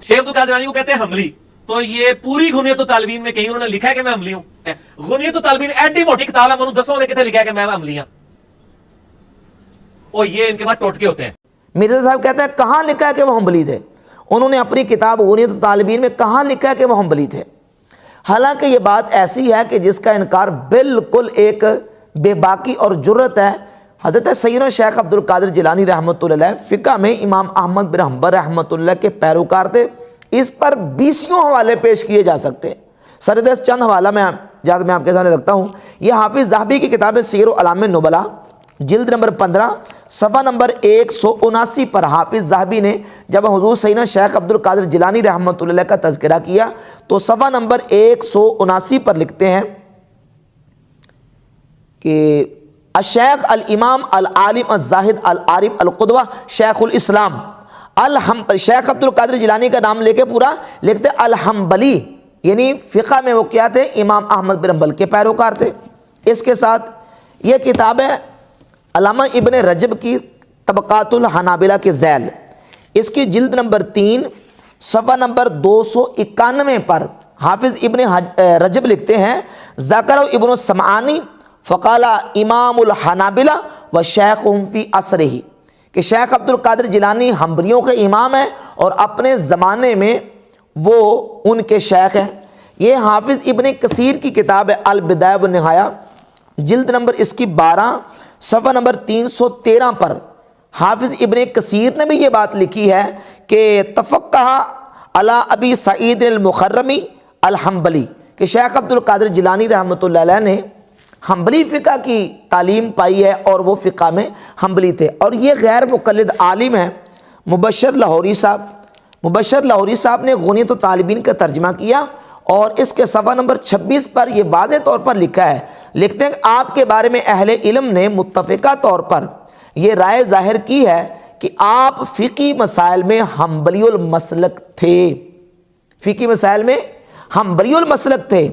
شیخ عبد القادر جیلانی کو کہتے ہیں حملی، تو یہ پوری غنیت الطالبین میں کہیں انہوں نے لکھا ہے کہ میں حملی ہوں؟ غنیت الطالبین ایڈی موٹی کتاب ہے، انہوں دسوں نے کتنے لکھا ہے کہ میں حملی ہوں، اور یہ ان کے بعد ٹوٹکے ہوتے ہیں۔ مرزا صاحب کہتے ہیں کہاں لکھا ہے کہ وہ حنبلی تھے؟ انہوں نے اپنی کتاب غنیت الطالبین میں کہاں لکھا ہے کہ وہ حنبلی تھے؟ حالانکہ یہ بات ایسی ہے کہ جس کا انکار بالکل ایک بے باکی اور جرت ہے۔ حضرت سیدنا شیخ عبد القادر جیلانی رحمۃ اللہ علیہ فقہ میں امام احمد بن حنبل رحمۃ اللہ کے پیروکار تھے۔ اس پر 20 حوالے پیش کیے جا سکتے ہیں۔ سردست چند حوالہ میں آپ کے سامنے رکھتا ہوں۔ یہ حافظ ذہبی کی کتاب سیر و اعلام النبلاء جلد نمبر 15 صفحہ نمبر 179 پر حافظ ذہبی نے جب حضور سیدنا شیخ عبد القادر جیلانی رحمۃ اللہ کا تذکرہ کیا تو صفحہ نمبر 179 پر لکھتے ہیں کہ الشیخ الامام العالم الزاہد العارف القدوہ شیخ الاسلام شیخ عبد القادر جیلانی کا نام لے کے پورا لکھتے الحنبلی، یعنی فقہ میں وہ کیا تھے؟ امام احمد بن حنبل کے پیروکار تھے۔ اس کے ساتھ یہ کتاب ہے علامہ ابن رجب کی طبقات الحنابلہ کے ذیل، اس کی جلد نمبر 3 صفحہ نمبر 291 پر حافظ ابن رجب لکھتے ہیں ذکر ابن السمعانی فقال امام الحنابلہ و شیخ فی عصرہ، کہ شیخ عبد القادر جیلانی حنبلیوں کے امام ہیں اور اپنے زمانے میں وہ ان کے شیخ ہیں۔ یہ حافظ ابن کثیر کی کتاب ہے البدایہ والنہایہ جلد نمبر اس کی 12 صفحہ نمبر 313 پر حافظ ابن کثیر نے بھی یہ بات لکھی ہے کہ تفقہ علی ابی سعید المخرمی الحنبلی، کہ شیخ عبد القادر جیلانی رحمۃ اللہ علیہ نے حنبلی فقہ کی تعلیم پائی ہے اور وہ فقہ میں حنبلی تھے۔ اور یہ غیر مقلد عالم ہیں مبشر لاہوری صاحب نے غنیت الطالبین کا ترجمہ کیا اور اس کے صفحہ نمبر 26 پر یہ واضح طور پر لکھا ہے، لکھتے ہیں کہ آپ کے بارے میں اہل علم نے متفقہ طور پر یہ رائے ظاہر کی ہے کہ آپ فقی مسائل میں حنبلی المسلک تھے،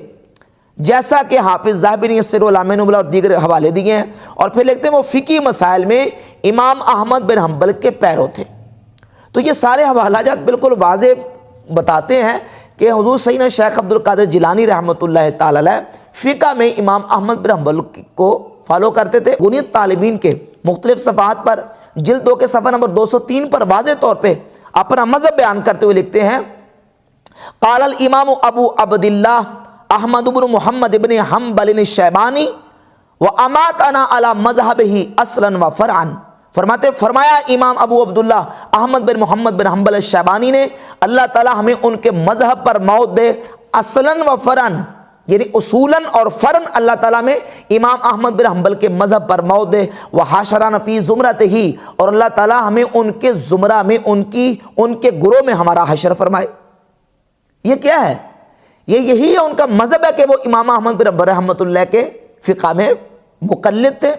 جیسا کہ حافظ ذہبی نے سیر و اعلام النبلاء اور دیگر حوالے دیے ہیں۔ اور پھر لکھتے ہیں وہ فقی مسائل میں امام احمد بن حنبل کے پیرو تھے۔ تو یہ سارے حوالہ جات بالکل واضح بتاتے ہیں کہ حضور سیدنا شیخ عبد القادر جیلانی رحمۃ اللہ تعالی علیہ فقہ میں امام احمد بن حنبل کو فالو کرتے تھے۔ غنیت طالبین کے مختلف صفحات پر جلد 2 کے صفحہ نمبر 203 پر واضح طور پہ اپنا مذہب بیان کرتے ہوئے لکھتے ہیں قال الامام ابو عبداللہ احمد بن محمد بن حنبل الشیبانی واماتنا علی مذہبہ اصلا و فرعا، فرمایا امام ابو عبداللہ احمد بن محمد بن حنبل الشیبانی نے اللہ تعالی ہمیں ان کے مذہب پر موت دے، اصلاً و فرعاً، یعنی اصولاً اور فرعاً اللہ تعالیٰ میں امام احمد بن حنبل کے مذہب پر موت دے، وحاشرنا فی زمرتہ، اور اللہ تعالیٰ ہمیں ان کے زمرہ میں ان کے گروہ میں ہمارا حشر فرمائے۔ یہ کیا ہے؟ یہی ہے ان کا مذہب ہے کہ وہ امام احمد بن حنبل رحمۃ اللہ کے فقہ میں مقلد تھے۔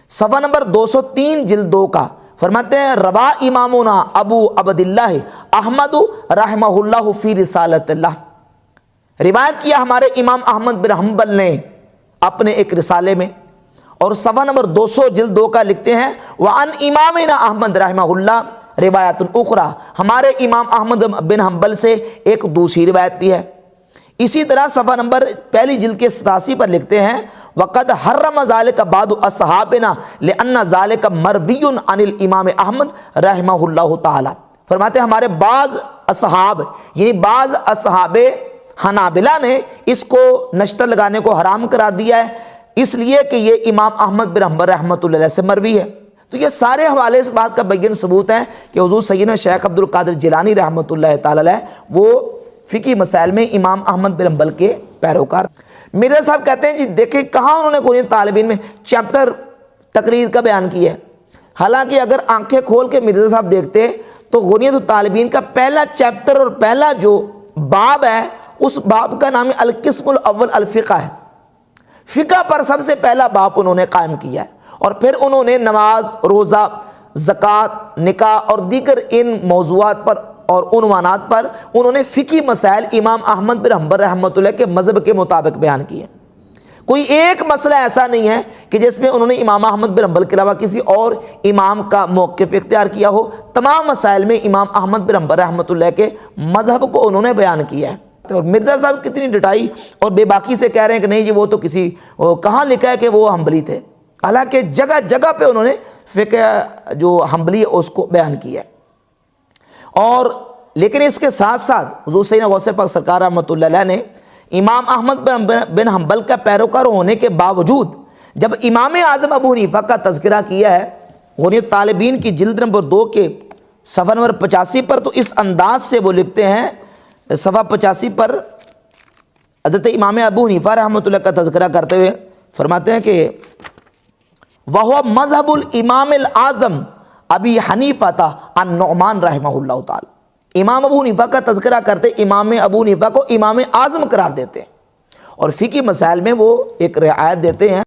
صفحہ نمبر 203 جلد 2 کا فرماتے ہیں روا امامنا ابو عبداللہ احمد رحمہ اللہ فی رسالت اللہ، روایت کیا ہمارے امام احمد بن حنبل نے اپنے ایک رسالے میں، اور صفحہ نمبر 200 جلد 2 کا لکھتے ہیں وعن امامنا احمد رحمہ اللہ روایت اخرى، ہمارے امام احمد بن حنبل سے ایک دوسری روایت بھی ہے۔ اسی طرح صفحہ نمبر پہلی جلد کے 87 پر لکھتے ہیں وقد حرم ذلك بعض اصحابنا لان ذلك مروی عن الامام احمد رحمہ اللہ تعالی، فرماتے ہیں ہمارے بعض اصحاب یعنی بعض اصحاب حنابلہ نے اس کو نشتر لگانے کو حرام قرار دیا ہے، اس لیے کہ یہ امام احمد بن حنبل رحمۃ اللہ علیہ سے مروی ہے۔ تو یہ سارے حوالے اس بات کا بین ثبوت ہے کہ حضور سیدنا شیخ عبد القادر جیلانی رحمۃ اللہ تعالی علیہ وہ فقی مسائل میں امام احمد بن حنبل کے پیروکار۔ مرزا صاحب کہتے ہیں جی دیکھیں کہاں انہوں نے غنیت طالبین میں چیپٹر تقریر کا بیان کیا ہے، حالانکہ اگر آنکھیں کھول کے مرزا صاحب دیکھتے تو غنیت الطالبین کا پہلا چیپٹر اور پہلا جو باب ہے اس باب کا نام ہے القسم الاول الفقہ ہے۔ فقہ پر سب سے پہلا باب انہوں نے قائم کیا ہے، اور پھر انہوں نے نماز، روزہ، زکوٰۃ، نکاح اور دیگر ان موضوعات پر اور عنوانات پر انہوں نے فقہی مسائل امام احمد بن حنبل رحمۃ اللہ کے مذہب کے مطابق بیان کیے۔ کوئی ایک مسئلہ ایسا نہیں ہے کہ جس میں انہوں نے امام احمد بن حنبل کے علاوہ کسی اور امام کا موقف اختیار کیا ہو. تمام مسائل میں امام احمد بن حنبل رحمۃ اللہ کے مذہب کو انہوں نے بیان کیا ہے. اور مرزا صاحب کتنی ڈٹائی اور بے باکی سے کہہ رہے ہیں کہ نہیں جی وہ تو کسی کہاں لکھا ہے کہ وہ حنبلی تھے، حالانکہ جگہ جگہ پہ انہوں نے فقہ جو حنبلی ہے اس کو بیان کیا ہے. اور لیکن اس کے ساتھ ساتھ حضور سیدنا غوث پاک سرکار رحمۃ اللہ علیہ نے امام احمد بن حنبل کا پیروکار ہونے کے باوجود جب امام اعظم ابو حنیفہ کا تذکرہ کیا ہے غنیۃ الطالبین کی جلد نمبر 2 کے صفحہ نمبر 85 پر، تو اس انداز سے وہ لکھتے ہیں صفحہ 85 پر حضرت امام ابو حنیفہ رحمۃ اللہ کا تذکرہ کرتے ہوئے فرماتے ہیں کہ وَهُوَ مذہب الامام الاعظم ابی حنیفہ النعمان رحمہ اللہ تعالی. امام ابو حنیفہ کا تذکرہ کرتے امام ابو حنیفہ کو امام اعظم قرار دیتے ہیں اور فقہی مسائل میں وہ ایک رعایت دیتے ہیں